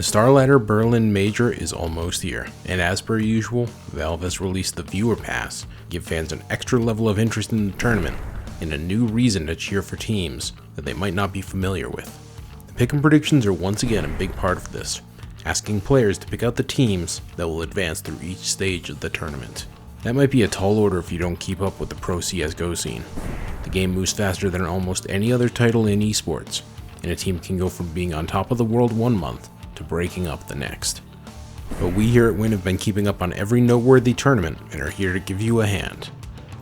The STARLADDER Berlin Major is almost here, and as per usual, Valve has released the Viewer Pass to give fans an extra level of interest in the tournament and a new reason to cheer for teams that they might not be familiar with. The pick'em predictions are once again a big part of this, asking players to pick out the teams that will advance through each stage of the tournament. That might be a tall order if you don't keep up with the pro CSGO scene. The game moves faster than almost any other title in esports, and a team can go from being on top of the world one month to breaking up the next. But we here at Win have been keeping up on every noteworthy tournament and are here to give you a hand.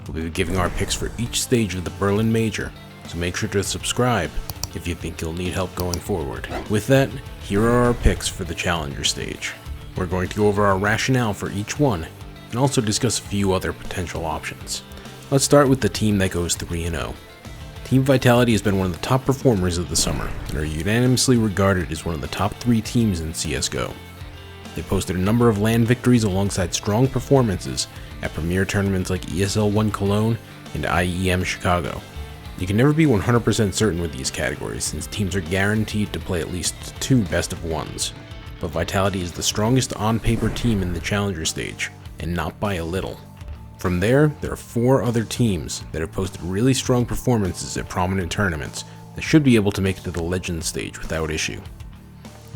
We'll be giving our picks for each stage of the Berlin Major, so make sure to subscribe if you think you'll need help going forward. With that, here are our picks for the Challenger stage. We're going to go over our rationale for each one, and also discuss a few other potential options. Let's start with the team that goes 3-0. Team Vitality has been one of the top performers of the summer, and are unanimously regarded as one of the top 3 teams in CSGO. They posted a number of LAN victories alongside strong performances at premier tournaments like ESL One Cologne and IEM Chicago. You can never be 100% certain with these categories, since teams are guaranteed to play at least 2 best of ones. But Vitality is the strongest on-paper team in the Challenger stage, and not by a little. From there are 4 other teams that have posted really strong performances at prominent tournaments that should be able to make it to the Legends stage without issue.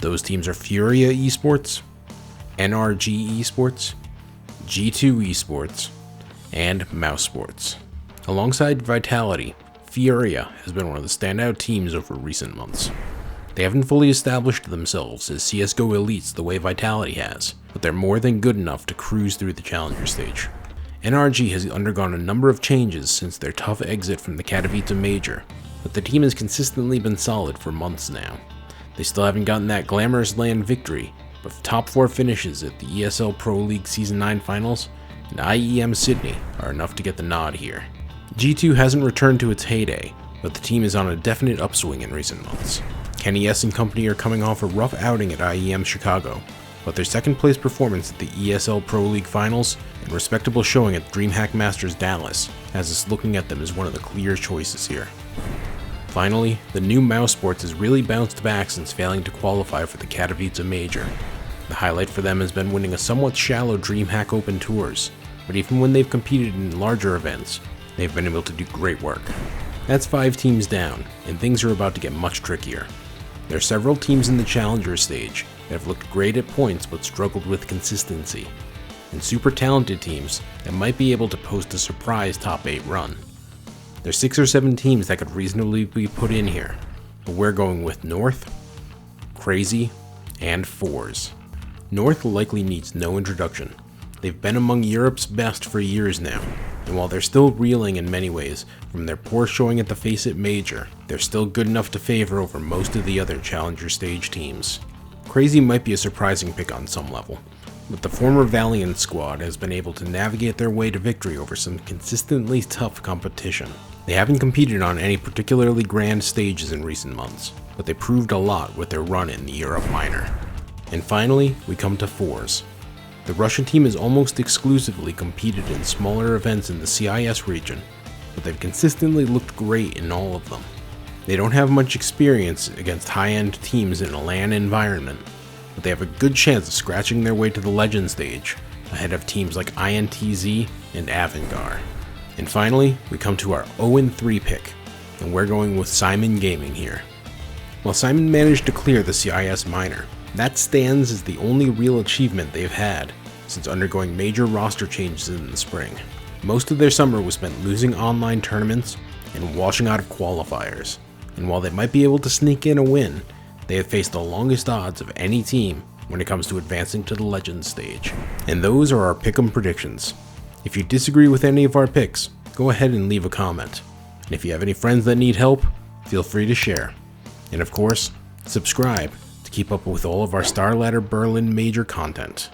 Those teams are Furia Esports, NRG Esports, G2 Esports, and Mouse Sports. Alongside Vitality, Furia has been one of the standout teams over recent months. They haven't fully established themselves as CSGO elites the way Vitality has, but they're more than good enough to cruise through the Challenger stage. NRG has undergone a number of changes since their tough exit from the Katowice Major, but the team has consistently been solid for months now. They still haven't gotten that glamorous LAN victory, but top 4 finishes at the ESL Pro League Season 9 Finals and IEM Sydney are enough to get the nod here. G2 hasn't returned to its heyday, but the team is on a definite upswing in recent months. Kenny S and company are coming off a rough outing at IEM Chicago, but their second place performance at the ESL Pro League Finals and respectable showing at DreamHack Masters Dallas has us looking at them as one of the clear choices here. Finally, the new Mouse Sports has really bounced back since failing to qualify for the Katowice Major. The highlight for them has been winning a somewhat shallow DreamHack Open Tours, but even when they've competed in larger events, they've been able to do great work. That's 5 teams down, and things are about to get much trickier. There are several teams in the Challenger stage that have looked great at points but struggled with consistency, and super talented teams that might be able to post a surprise top 8 run. There's 6 or 7 teams that could reasonably be put in here, but we're going with North, Crazy, and Fours. North likely needs no introduction. They've been among Europe's best for years now, and while they're still reeling in many ways from their poor showing at the Faceit Major, they're still good enough to favor over most of the other Challenger stage teams. Crazy might be a surprising pick on some level, but the former Valiant squad has been able to navigate their way to victory over some consistently tough competition. They haven't competed on any particularly grand stages in recent months, but they proved a lot with their run in the Europe Minor. And finally, we come to Fours. The Russian team has almost exclusively competed in smaller events in the CIS region, but they've consistently looked great in all of them. They don't have much experience against high-end teams in a LAN environment, but they have a good chance of scratching their way to the Legend stage, ahead of teams like INTZ and Avangar. And finally, we come to our 0-3 pick, and we're going with Simon Gaming here. While Simon managed to clear the CIS Minor, that stands as the only real achievement they've had since undergoing major roster changes in the spring. Most of their summer was spent losing online tournaments and washing out of qualifiers, and while they might be able to sneak in a win, they have faced the longest odds of any team when it comes to advancing to the Legends stage. And those are our pick'em predictions. If you disagree with any of our picks, go ahead and leave a comment. And if you have any friends that need help, feel free to share. And of course, subscribe to keep up with all of our STARLADDER Berlin Major content.